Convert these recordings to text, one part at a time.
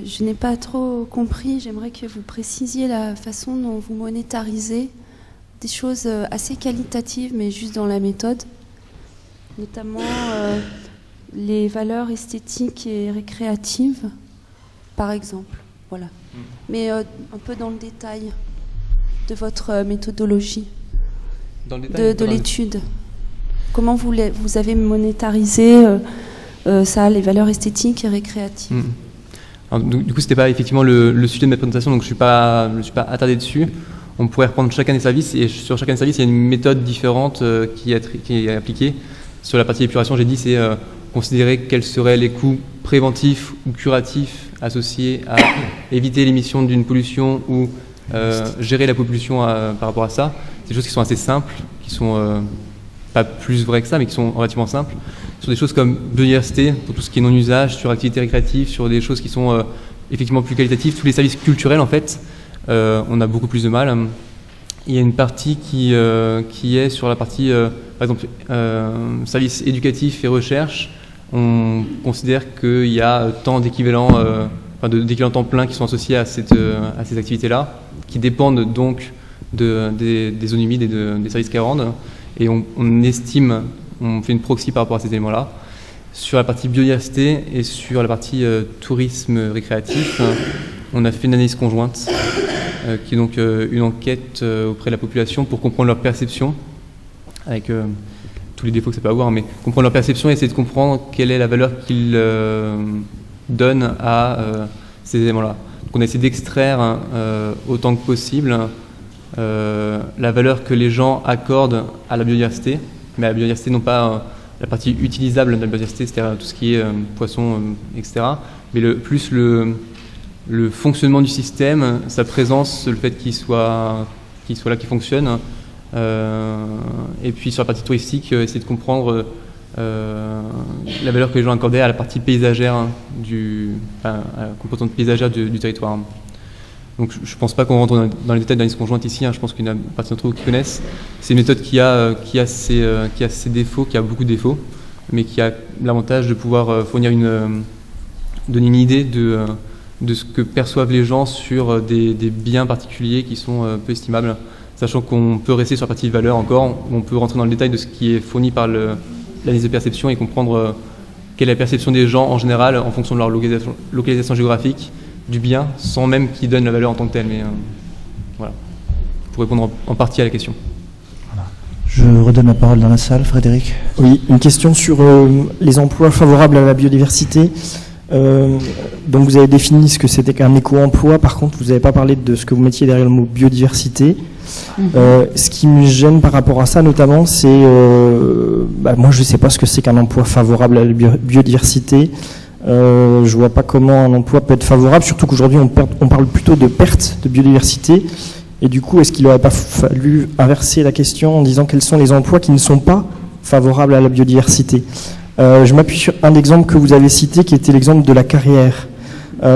je n'ai pas trop compris. J'aimerais que vous précisiez la façon dont vous monétarisez des choses assez qualitatives, mais juste dans la méthode, notamment les valeurs esthétiques et récréatives, par exemple. Voilà. Mais un peu dans le détail de votre méthodologie, dans le détail, de l'étude. Comment vous avez monétarisé ça, les valeurs esthétiques et récréatives. Alors, du coup, c'était pas effectivement le sujet de ma présentation, donc je suis pas attardé dessus. On pourrait reprendre chacun des services, et sur chacun des services, il y a une méthode différente qui est appliquée. Sur la partie épuration, j'ai dit, c'est considérer quels seraient les coûts préventifs ou curatifs associés à éviter l'émission d'une pollution ou gérer la pollution par rapport à ça. C'est des choses qui sont assez simples, qui sont pas plus vraies que ça, mais qui sont relativement simples. Sur des choses comme biodiversité, pour tout ce qui est non-usage, sur activités récréatives, sur des choses qui sont effectivement plus qualitatives, tous les services culturels en fait, on a beaucoup plus de mal. Il y a une partie qui est sur la partie, par exemple, services éducatifs et recherche. On considère qu'il y a tant d'équivalents, d'équivalents temps plein qui sont associés à ces activités-là, qui dépendent donc des zones humides et des services qu'elles rendent. Et on estime, on fait une proxy par rapport à ces éléments-là. Sur la partie biodiversité et sur la partie tourisme récréatif, on a fait une analyse conjointe, qui est donc une enquête auprès de la population pour comprendre leur perception, avec tous les défauts que ça peut avoir, mais comprendre leur perception et essayer de comprendre quelle est la valeur qu'ils donnent à ces éléments-là. Donc on a essayé d'extraire autant que possible la valeur que les gens accordent à la biodiversité, mais à la biodiversité non pas la partie utilisable de la biodiversité, c'est-à-dire tout ce qui est poissons, etc., mais plus le fonctionnement du système, sa présence, le fait qu'il soit là, qu'il fonctionne, et puis sur la partie touristique, essayer de comprendre la valeur que les gens accordaient à la partie paysagère, à la composante paysagère du territoire. Donc je ne pense pas qu'on rentre dans les détails d'analyse conjointe ici, je pense qu'il y en a une partie d'entre vous qui connaissent. C'est une méthode qui a ses défauts, qui a beaucoup de défauts, mais qui a l'avantage de pouvoir donner une idée de ce que perçoivent les gens sur des biens particuliers qui sont peu estimables, sachant qu'on peut rester sur la partie valeur encore, on peut rentrer dans le détail de ce qui est fourni par l'analyse de perception et comprendre quelle est la perception des gens en général en fonction de leur localisation géographique du bien, sans même qu'ils donnent la valeur en tant que telle. Mais voilà, pour répondre en partie à la question. Voilà. Je redonne la parole dans la salle, Frédéric. Oui, une question sur les emplois favorables à la biodiversité. Donc vous avez défini ce que c'était qu'un éco-emploi, par contre vous n'avez pas parlé de ce que vous mettiez derrière le mot biodiversité. Ce qui me gêne par rapport à ça notamment, c'est moi je ne sais pas ce que c'est qu'un emploi favorable à la biodiversité. Je vois pas comment un emploi peut être favorable, surtout qu'aujourd'hui on parle plutôt de perte de biodiversité. Et du coup, est-ce qu'il n'aurait pas fallu inverser la question en disant quels sont les emplois qui ne sont pas favorables à la biodiversité? Je m'appuie sur un exemple que vous avez cité, qui était l'exemple de la carrière.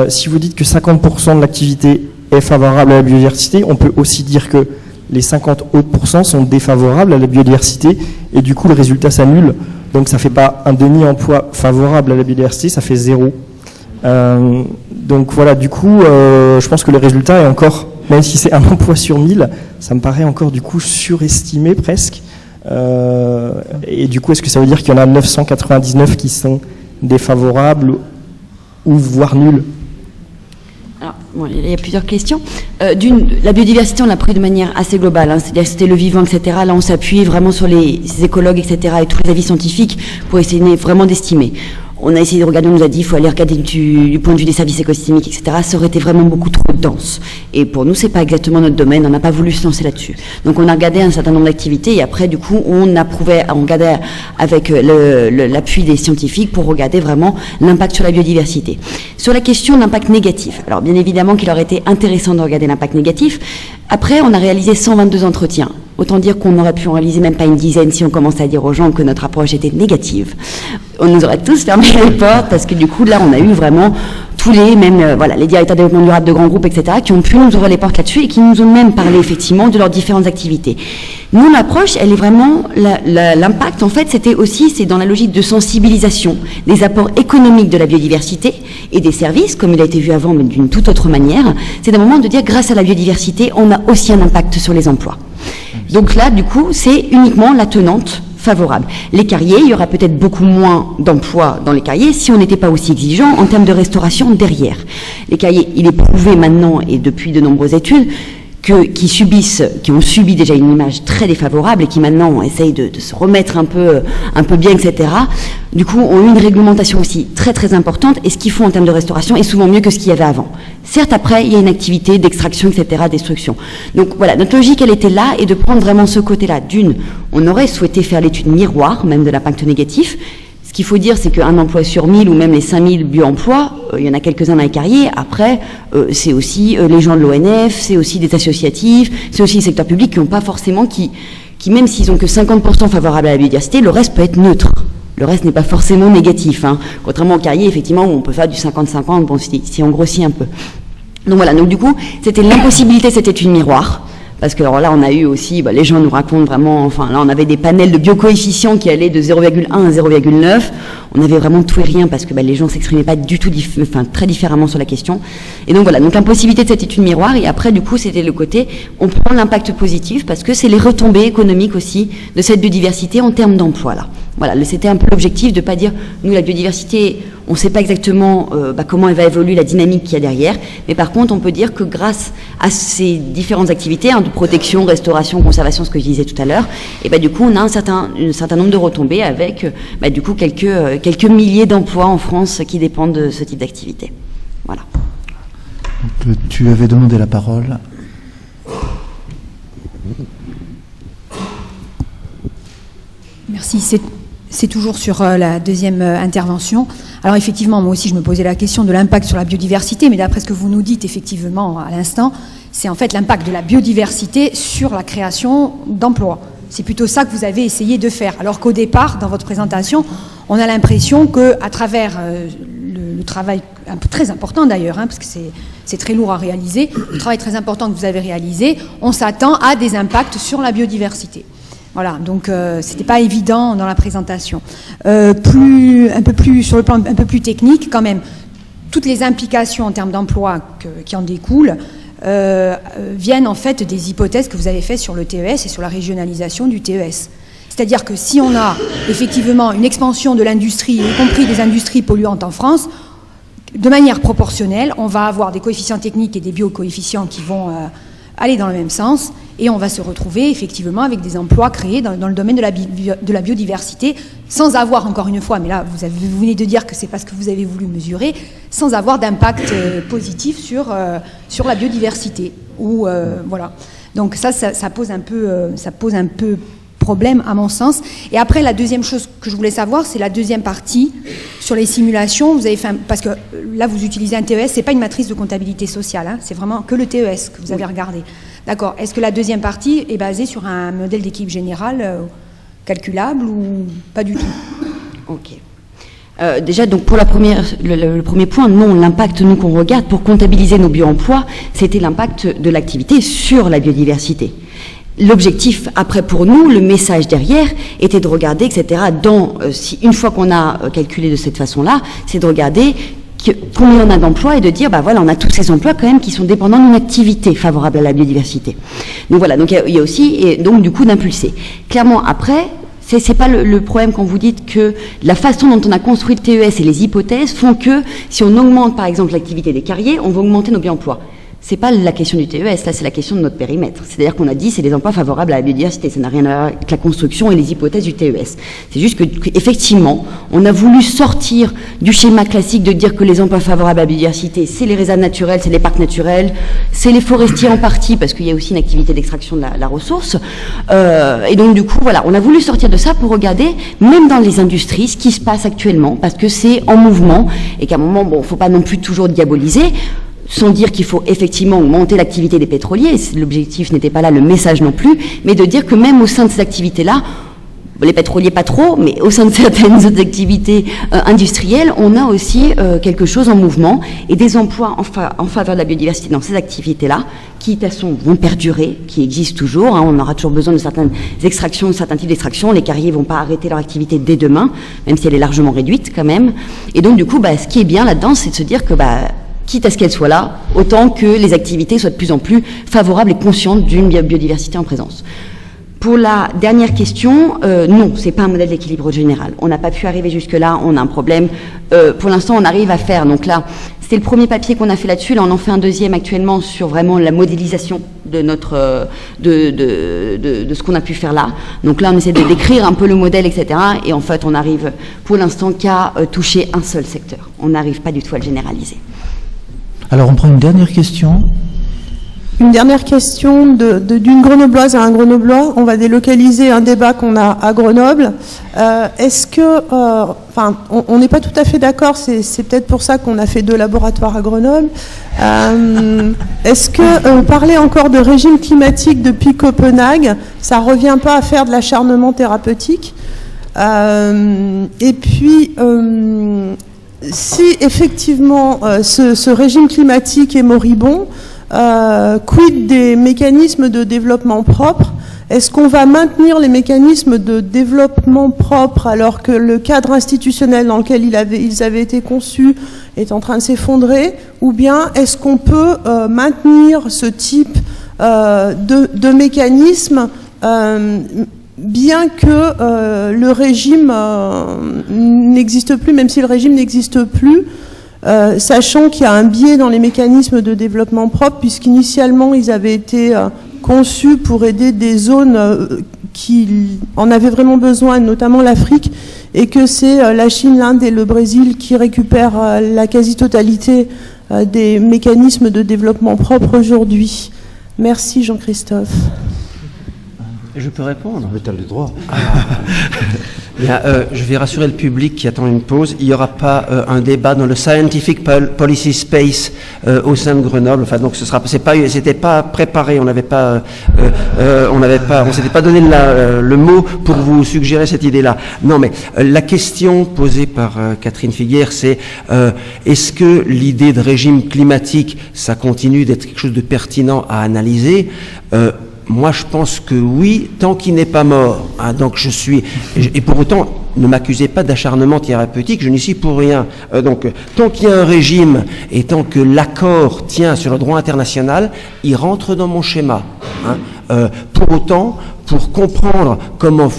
Si vous dites que 50% de l'activité est favorable à la biodiversité, on peut aussi dire que les 50 autres pourcents sont défavorables à la biodiversité, et du coup le résultat s'annule. Donc ça ne fait pas un demi-emploi favorable à la biodiversité, ça fait 0. Donc voilà, du coup, je pense que le résultat est encore, même si c'est un emploi sur 1000, ça me paraît encore du coup surestimé presque. Et du coup, est-ce que ça veut dire qu'il y en a 999 qui sont défavorables ou voire nuls? Alors, bon, il y a plusieurs questions. La biodiversité, on l'a pris de manière assez globale, c'est-à-dire que c'était le vivant, etc. Là, on s'appuie vraiment sur ces écologues, etc., et tous les avis scientifiques pour essayer vraiment d'estimer. On a essayé de regarder, on nous a dit, il faut aller regarder du point de vue des services écosystémiques, etc. Ça aurait été vraiment beaucoup trop dense. Et pour nous, c'est pas exactement notre domaine, on n'a pas voulu se lancer là-dessus. Donc on a regardé un certain nombre d'activités, et après, du coup, on regardait avec l'appui des scientifiques pour regarder vraiment l'impact sur la biodiversité. Sur la question d'impact négatif, alors bien évidemment qu'il aurait été intéressant de regarder l'impact négatif. Après, on a réalisé 122 entretiens. Autant dire qu'on aurait pu en réaliser même pas une dizaine si on commençait à dire aux gens que notre approche était négative. On nous aurait tous fermé les portes parce que du coup, là, on a eu vraiment tous les, même, voilà, les directeurs de développement durable de grands groupes, etc., qui ont pu nous ouvrir les portes là-dessus et qui nous ont même parlé effectivement de leurs différentes activités. Nous, l'approche, elle est vraiment, l'impact, en fait, c'est dans la logique de sensibilisation des apports économiques de la biodiversité et des services, comme il a été vu avant, mais d'une toute autre manière. C'est d'un moment de dire, grâce à la biodiversité, on a aussi un impact sur les emplois. Donc là, du coup, c'est uniquement la tenante favorable. Les carriers, il y aura peut-être beaucoup moins d'emplois dans les carriers si on n'était pas aussi exigeant en termes de restauration derrière. Les carriers, il est prouvé maintenant et depuis de nombreuses études qui ont subi déjà une image très défavorable et qui maintenant essayent de se remettre un peu bien, etc., du coup, ont eu une réglementation aussi très très importante et ce qu'ils font en termes de restauration est souvent mieux que ce qu'il y avait avant. Certes, après, il y a une activité d'extraction, etc., destruction. Donc voilà, notre logique, elle était là et de prendre vraiment ce côté-là. D'une, on aurait souhaité faire l'étude miroir, même de l'impact négatif. Ce qu'il faut dire, c'est qu'un emploi sur 1000 ou même les 5000 bio-emplois, il y en a quelques-uns dans les carriers. Après, c'est aussi les gens de l'ONF, c'est aussi des associatifs, c'est aussi le secteur public qui n'ont pas forcément, qui même s'ils ont que 50% favorables à la biodiversité, le reste peut être neutre. Le reste n'est pas forcément négatif, hein. Contrairement aux carriers, effectivement, où on peut faire du 50-50, bon, si on grossit un peu. Donc voilà, donc du coup, c'était l'impossibilité, cette étude miroir. Parce que alors là, on a eu aussi, les gens nous racontent vraiment, enfin là, on avait des panels de biocoefficients qui allaient de 0,1 à 0,9. On avait vraiment tout et rien parce que les gens s'exprimaient pas du tout, très différemment sur la question. Et donc voilà, donc l'impossibilité de cette étude miroir. Et après, du coup, c'était le côté, on prend l'impact positif parce que c'est les retombées économiques aussi de cette biodiversité en termes d'emploi là. Voilà, c'était un peu l'objectif de pas dire, nous, la biodiversité, on ne sait pas exactement comment elle va évoluer, la dynamique qu'il y a derrière, mais par contre, on peut dire que grâce à ces différentes activités, de protection, restauration, conservation, ce que je disais tout à l'heure, et du coup, on a un certain nombre de retombées avec, du coup, quelques milliers d'emplois en France qui dépendent de ce type d'activité. Voilà. Donc, tu avais demandé la parole. Merci. C'est toujours sur la deuxième intervention. Alors effectivement, moi aussi je me posais la question de l'impact sur la biodiversité, mais d'après ce que vous nous dites effectivement à l'instant, c'est en fait l'impact de la biodiversité sur la création d'emplois. C'est plutôt ça que vous avez essayé de faire. Alors qu'au départ, dans votre présentation, on a l'impression qu'à travers le travail un peu très important d'ailleurs, parce que c'est très lourd à réaliser, le travail très important que vous avez réalisé, on s'attend à des impacts sur la biodiversité. Voilà, donc c'était pas évident dans la présentation. Un peu plus sur le plan un peu plus technique, quand même, toutes les implications en termes d'emploi qui en découlent viennent en fait des hypothèses que vous avez faites sur le TES et sur la régionalisation du TES. C'est-à-dire que si on a effectivement une expansion de l'industrie, y compris des industries polluantes en France, de manière proportionnelle, on va avoir des coefficients techniques et des biocoefficients qui vont aller dans le même sens, et on va se retrouver effectivement avec des emplois créés dans le domaine de la biodiversité, sans avoir, encore une fois, mais là vous venez de dire que c'est pas ce que vous avez voulu mesurer, sans avoir d'impact positif sur la biodiversité. Voilà. Donc ça pose un peu problème à mon sens. Et après, la deuxième chose que je voulais savoir, c'est la deuxième partie sur les simulations. Vous avez fait parce que là, vous utilisez un TES, c'est pas une matrice de comptabilité sociale, c'est vraiment que le TES que vous avez regardé. D'accord. Est-ce que la deuxième partie est basée sur un modèle d'équipe générale calculable ou pas du tout? Ok. Déjà, donc pour le premier point, non, l'impact nous qu'on regarde pour comptabiliser nos bio-emplois, c'était l'impact de l'activité sur la biodiversité. L'objectif, après pour nous, le message derrière, était de regarder, etc., une fois qu'on a calculé de cette façon-là, c'est de regarder combien on a d'emplois et de dire, voilà, on a tous ces emplois quand même qui sont dépendants d'une activité favorable à la biodiversité. Donc voilà, donc il y a aussi, et donc du coup d'impulser. Clairement, après, c'est pas le problème quand vous dites que la façon dont on a construit le TES et les hypothèses font que si on augmente par exemple l'activité des carriers, on va augmenter nos bio-emplois. C'est pas la question du TES, là c'est la question de notre périmètre. C'est-à-dire qu'on a dit c'est des emplois favorables à la biodiversité, ça n'a rien à voir avec la construction et les hypothèses du TES. C'est juste qu'effectivement, on a voulu sortir du schéma classique de dire que les emplois favorables à la biodiversité, c'est les réserves naturelles, c'est les parcs naturels, c'est les forestiers en partie, parce qu'il y a aussi une activité d'extraction de la ressource. Et donc du coup, voilà, on a voulu sortir de ça pour regarder, même dans les industries, ce qui se passe actuellement, parce que c'est en mouvement, et qu'à un moment, faut pas non plus toujours diaboliser. sans dire qu'il faut effectivement augmenter l'activité des pétroliers, l'objectif n'était pas là, le message non plus, mais de dire que même au sein de ces activités-là, les pétroliers pas trop, mais au sein de certaines autres activités industrielles, on a aussi quelque chose en mouvement et des emplois en faveur de la biodiversité dans ces activités-là, qui de toute façon vont perdurer, qui existent toujours. On aura toujours besoin de certaines extractions, de certains types d'extractions. Les carriers vont pas arrêter leur activité dès demain, même si elle est largement réduite quand même. Et donc du coup, ce qui est bien là-dedans, c'est de se dire que quitte à ce qu'elle soit là, autant que les activités soient de plus en plus favorables et conscientes d'une biodiversité en présence. Pour la dernière question, non, c'est pas un modèle d'équilibre général. On n'a pas pu arriver jusque-là, on a un problème. Pour l'instant, on arrive à faire. Donc là, c'était le premier papier qu'on a fait là-dessus. Là, on en fait un deuxième actuellement sur vraiment la modélisation de notre de ce qu'on a pu faire là. Donc là, on essaie de décrire un peu le modèle, etc. Et en fait, on arrive pour l'instant qu'à toucher un seul secteur. On n'arrive pas du tout à le généraliser. Alors, on prend une dernière question. Une dernière question d'une grenobloise à un grenoblois. On va délocaliser un débat qu'on a à Grenoble. Est-ce que, on n'est pas tout à fait d'accord, c'est peut-être pour ça qu'on a fait 2 laboratoires à Grenoble. Est-ce que parler encore de régime climatique depuis Copenhague, ça revient pas à faire de l'acharnement thérapeutique? Et puis, si effectivement ce régime climatique est moribond, quid des mécanismes de développement propre? Est-ce qu'on va maintenir les mécanismes de développement propre alors que le cadre institutionnel dans lequel ils avaient été conçus est en train de s'effondrer? Ou bien est-ce qu'on peut maintenir ce type de mécanisme bien que le régime n'existe plus, même si le régime n'existe plus, sachant qu'il y a un biais dans les mécanismes de développement propre, puisqu'initialement ils avaient été conçus pour aider des zones qui en avaient vraiment besoin, notamment l'Afrique, et que c'est la Chine, l'Inde et le Brésil qui récupèrent la quasi-totalité des mécanismes de développement propre aujourd'hui. Merci Jean-Christophe. Je peux répondre? Mais tu as le droit. Bien, je vais rassurer le public qui attend une pause. Il n'y aura pas un débat dans le Scientific Policy Space au sein de Grenoble. Enfin, donc c'était pas préparé. On s'était pas donné le mot pour vous suggérer cette idée-là. Non, mais la question posée par Catherine Figuière, c'est est-ce que l'idée de régime climatique, ça continue d'être quelque chose de pertinent à analyser? Moi, je pense que oui, tant qu'il n'est pas mort. Donc, et pour autant, ne m'accusez pas d'acharnement thérapeutique, je n'y suis pour rien. Donc, tant qu'il y a un régime et tant que l'accord tient sur le droit international, il rentre dans mon schéma. Pour autant, pour comprendre comment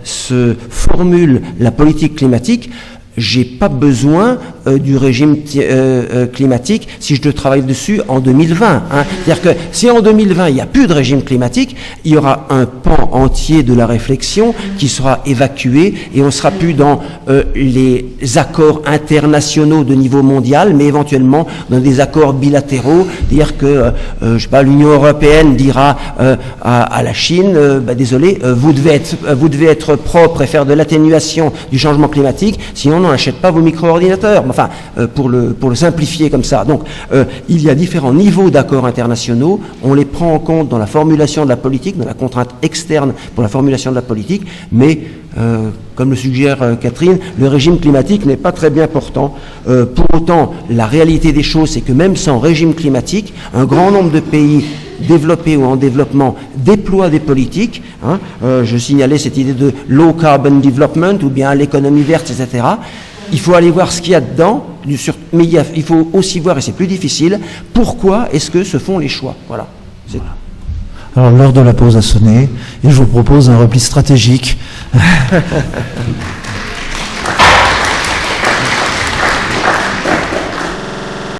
se formule la politique climatique, j'ai pas besoin du régime climatique si je travaille dessus en 2020. C'est-à-dire que si en 2020 il n'y a plus de régime climatique, il y aura un pan entier de la réflexion qui sera évacué et on sera plus dans les accords internationaux de niveau mondial, mais éventuellement dans des accords bilatéraux. C'est-à-dire que l'Union européenne dira à la Chine, désolé, vous devez être propre et faire de l'atténuation du changement climatique, sinon on n'achète pas vos micro-ordinateurs. Enfin, pour le simplifier comme ça. Donc, il y a différents niveaux d'accords internationaux. On les prend en compte dans la formulation de la politique, dans la contrainte externe pour la formulation de la politique. Mais, comme le suggère Catherine, le régime climatique n'est pas très bien portant. Pour autant, la réalité des choses, c'est que même sans régime climatique, un grand nombre de pays développés ou en développement déploient des politiques. Je signalais cette idée de low carbon development ou bien l'économie verte, etc. Il faut aller voir ce qu'il y a dedans, mais il faut aussi voir, et c'est plus difficile, pourquoi est-ce que se font les choix. Voilà. Alors l'heure de la pause a sonné et je vous propose un repli stratégique.